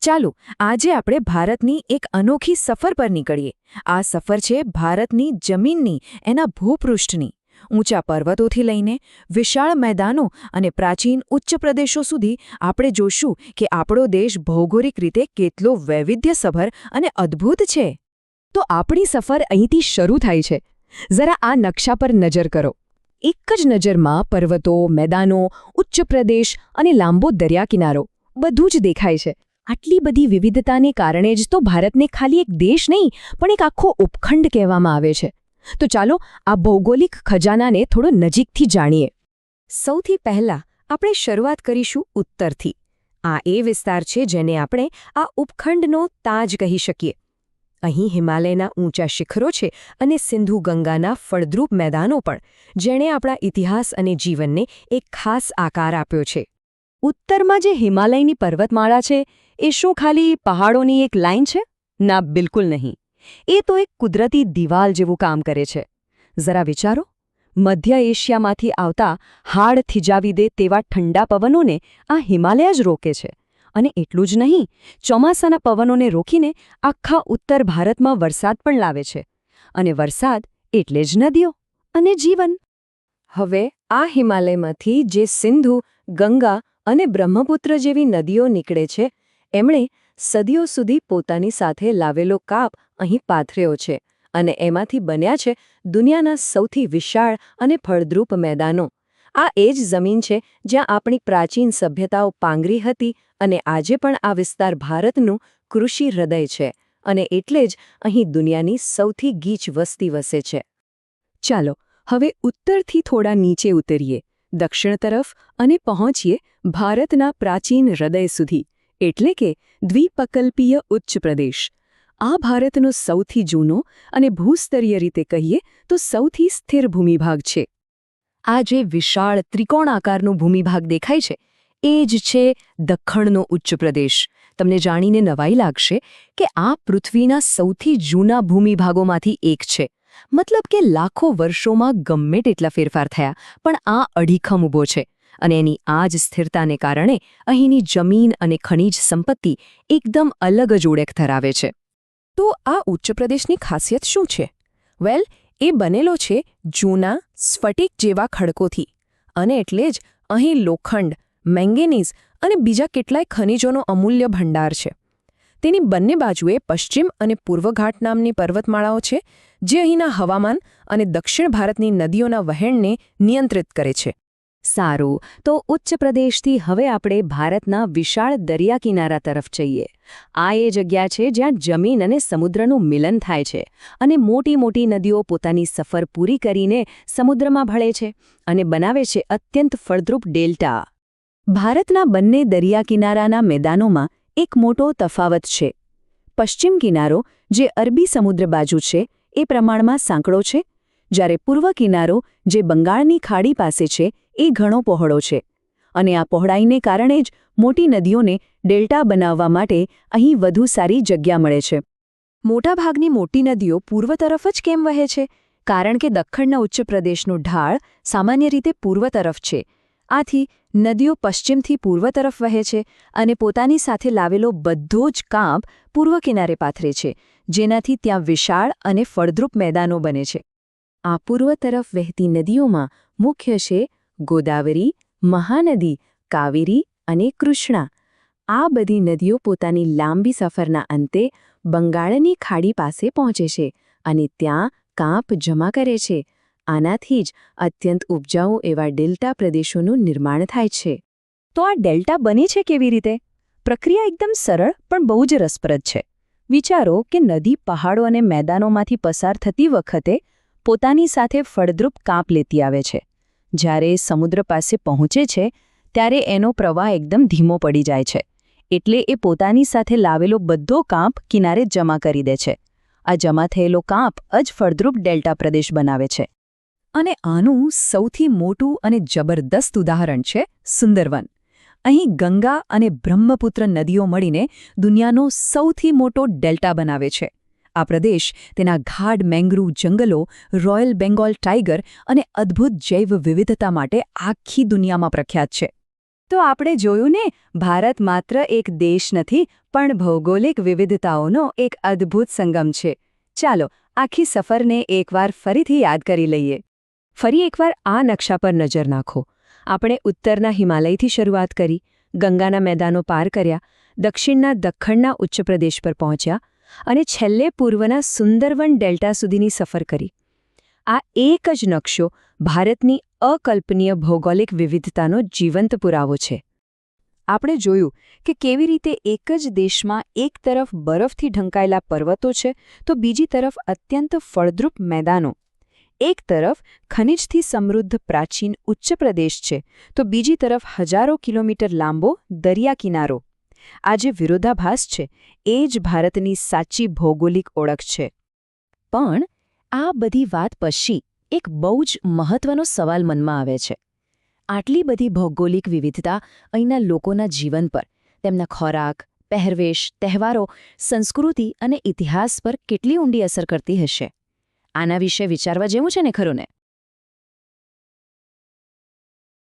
ચાલો આજે આપણે ભારતની એક અનોખી સફર પર નીકળીએ. આ સફર છે ભારતની જમીનની, એના ભૂપૃષ્ઠની. ઊંચા પર્વતોથી લઈને વિશાળ મેદાનો અને પ્રાચીન ઉચ્ચ પ્રદેશો સુધી આપણે જોશું કે આપણો દેશ ભૌગોલિક રીતે કેટલો વૈવિધ્યસભર અને અદ્ભુત છે. તો આપણી સફર અહીંથી શરૂ થાય છે. જરા આ નકશા પર નજર કરો. એક જ નજરમાં પર્વતો, મેદાનો, ઉચ્ચ પ્રદેશ અને લાંબો દરિયાકિનારો બધું જ દેખાય છે. આટલી બધી વિવિધતાને કારણે જ તો ભારતને ખાલી એક દેશ નહીં પણ એક આખો ઉપખંડ કહેવામાં આવે છે. તો ચાલો આ ભૌગોલિક ખજાનાને થોડો નજીકથી જાણીએ. સૌથી પહેલાં આપણે શરૂઆત કરીશું ઉત્તરથી. આ એ વિસ્તાર છે જેને આપણે આ ઉપખંડનો તાજ કહી શકીએ. અહીં હિમાલયના ઊંચા શિખરો છે અને સિંધુ ગંગાના ફળદ્રુપ મેદાનો પણ, જેણે આપણા ઇતિહાસ અને જીવનને એક ખાસ આકાર આપ્યો છે. ઉત્તરમાં જે હિમાલયની પર્વતમાળા છે એ શું ખાલી પહાડોની એક લાઇન છે? ના, બિલકુલ નહીં. એ તો એક કુદરતી દિવાલ જેવું કામ કરે છે. જરા વિચારો, મધ્ય એશિયામાંથી આવતા હાડ થીજાવી દે તેવા ઠંડા પવનોને આ હિમાલય જ રોકે છે. અને એટલું જ નહીં, ચોમાસાના પવનોને રોકીને આખા ઉત્તર ભારતમાં વરસાદ પણ લાવે છે. અને વરસાદ એટલે જ નદીઓ અને જીવન. હવે આ હિમાલયમાંથી જે સિંધુ, ગંગા અને બ્રહ્મપુત્ર જેવી નદીઓ નીકળે છે, એમણે સદીઓ સુધી પોતાની સાથે લાવેલો કાપ અહીં પાથર્યો છે અને એમાંથી બન્યા છે દુનિયાના સૌથી વિશાળ અને ફળદ્રુપ મેદાનો. આ એ જ જમીન છે જ્યાં આપણી પ્રાચીન સભ્યતાઓ પાંગરી હતી અને આજે પણ આ વિસ્તાર ભારતનું કૃષિ હૃદય છે અને એટલે જ અહીં દુનિયાની સૌથી ગીચ વસ્તી વસે છે. ચાલો હવે ઉત્તરથી થોડા નીચે ઉતરીએ, દક્ષિણ તરફ, અને પહોંચીએ ભારતના પ્રાચીન હૃદય સુધી, એટલે કે દ્વિપકલ્પીય ઉચ્ચ પ્રદેશ. આ ભારતનો સૌથી જૂનો અને ભૂસ્તરીય રીતે કહીએ તો સૌથી સ્થિર ભૂમિભાગ છે. આ જે વિશાળ ત્રિકોણાકારનો ભૂમિભાગ દેખાય છે એ જ છે દખ્ખણનો ઉચ્ચ પ્રદેશ. તમને જાણીને નવાઈ લાગશે કે આ પૃથ્વીના સૌથી જૂના ભૂમિભાગોમાંથી એક છે. મતલબ કે લાખો વર્ષોમાં ગમે તેટલા ફેરફાર થયા પણ આ અડીખમ ઊભો છે. અને એની આ જ સ્થિરતાને કારણે અહીંની જમીન અને ખનિજ સંપત્તિ એકદમ અલગ જ ઓળખ ધરાવે છે. તો આ ઉચ્ચ પ્રદેશની ખાસિયત શું છે? વેલ, એ બનેલો છે જૂના સ્ફટિક જેવા ખડકોથી, અને એટલે જ અહીં લોખંડ, મેંગેનીઝ અને બીજા કેટલાય ખનિજોનો અમૂલ્ય ભંડાર છે. તેની બંને બાજુએ પશ્ચિમ અને પૂર્વ ઘાટ નામની પર્વતમાળાઓ છે, જે અહીંના હવામાન અને દક્ષિણ ભારતની નદીઓના વહેણને નિયંત્રિત કરે છે. સારું, તો ઉચ્ચ પ્રદેશથી હવે આપણે ભારતના વિશાળ દરિયા કિનારા તરફ જઈએ. આ એ જગ્યા છે જ્યાં જમીન અને સમુદ્રનું મિલન થાય છે અને મોટી મોટી નદીઓ પોતાની સફર પૂરી કરીને સમુદ્રમાં ભળે છે અને બનાવે છે અત્યંત ફળદ્રુપ ડેલ્ટા. ભારતના બંને દરિયા કિનારાના મેદાનોમાં એક મોટો તફાવત છે. પશ્ચિમ કિનારો, જે અરબી સમુદ્ર બાજુ છે, એ પ્રમાણમાં સાંકડો છે, જ્યારે પૂર્વ કિનારો, જે બંગાળની ખાડી પાસે છે, એ ઘણો પહોળો છે. અને આ પહોળાઈને કારણે જ મોટી નદીઓને ડેલ્ટા બનાવવા માટે અહીં વધુ સારી જગ્યા મળે છે. મોટાભાગની મોટી નદીઓ પૂર્વ તરફ જ કેમ વહે છે? કારણ કે દખ્ખણના ઉચ્ચ પ્રદેશનો ઢાળ સામાન્ય રીતે પૂર્વ તરફ છે. આથી નદીઓ પશ્ચિમથી પૂર્વ તરફ વહે છે અને પોતાની સાથે લાવેલો બધો જ કાંપ પૂર્વ કિનારે પાથરે છે, જેનાથી ત્યાં વિશાળ અને ફળદ્રુપ મેદાનો બને છે. આ પૂર્વ તરફ વહેતી નદીઓમાં મુખ્ય છે ગોદાવરી, મહાનદી, કાવેરી અને કૃષ્ણા. આ બધી નદીઓ પોતાની લાંબી સફરના અંતે બંગાળની ખાડી પાસે પહોંચે છે અને ત્યાં કાંપ જમા કરે છે. આનાથી જ અત્યંત ઉપજાઉ એવા ડેલ્ટા પ્રદેશોનું નિર્માણ થાય છે. તો આ ડેલ્ટા બને છે કેવી રીતે? પ્રક્રિયા એકદમ સરળ પણ બહુ જ રસપ્રદ છે. વિચારો કે નદી પહાડો અને મેદાનોમાંથી પસાર થતી વખતે પોતાની સાથે ફળદ્રુપ કાંપ લેતી આવે છે. જ્યારે સમુદ્ર પાસે પહોંચે છે ત્યારે એનો પ્રવાહ એકદમ ધીમો પડી જાય છે, એટલે એ પોતાની સાથે લાવેલો બધો કાંપ કિનારે જમા કરી દે છે. આ જમા થયેલો કાંપ જ ફળદ્રુપ ડેલ્ટા પ્રદેશ બનાવે છે. અને આનું સૌથી મોટું અને જબરદસ્ત ઉદાહરણ છે સુંદરવન. અહીં ગંગા અને બ્રહ્મપુત્ર નદીઓ મળીને દુનિયાનો સૌથી મોટો ડેલ્ટા બનાવે છે. આ પ્રદેશ તેના ગાઢ મેંગ્રુવ જંગલો, રોયલ બેંગોલ ટાઇગર અને અદ્ભુત જૈવ વિવિધતા માટે આખી દુનિયામાં પ્રખ્યાત છે. તો આપણે જોયું ને, ભારત માત્ર એક દેશ નથી પણ ભૌગોલિક વિવિધતાઓનો એક અદ્ભુત સંગમ છે. ચાલો આખી સફરને એકવાર ફરીથી યાદ કરી લઈએ. ફરી એકવાર આ નકશા પર નજર નાખો. આપણે ઉત્તરના હિમાલયથી શરૂઆત કરી, ગંગાના મેદાનો પાર કર્યા, દક્ષિણના દખ્ખણના ઉચ્ચ પ્રદેશ પર પહોંચ્યા અને છેલ્લે પૂર્વના સુંદરવન ડેલ્ટા સુધીની સફર કરી. આ એક જ નકશો ભારતની અકલ્પનીય ભૌગોલિક વિવિધતાનો જીવંત પુરાવો છે. આપણે જોયું કે કેવી રીતે એક જ દેશમાં એક તરફ બરફથી ઢંકાયેલા પર્વતો છે તો બીજી તરફ અત્યંત ફળદ્રુપ મેદાનો. એક તરફ ખનિજથી સમૃદ્ધ પ્રાચીન ઉચ્ચ પ્રદેશ છે તો બીજી તરફ હજારો કિલોમીટર લાંબો દરિયા કિનારો. આ જે વિરોધાભાસ છે એ જ ભારતની સાચી ભૌગોલિક ઓળખ છે. પણ આ બધી વાત પછી એક બહુ જ મહત્વનો સવાલ મનમાં આવે છે. આટલી બધી ભૌગોલિક વિવિધતા અહીંના લોકોના જીવન પર, તેમના ખોરાક, પહેરવેશ, તહેવારો, સંસ્કૃતિ અને ઇતિહાસ પર કેટલી ઊંડી અસર કરતી હશે? આના વિશે વિચારવા જેવું છે ને, ખરું ને?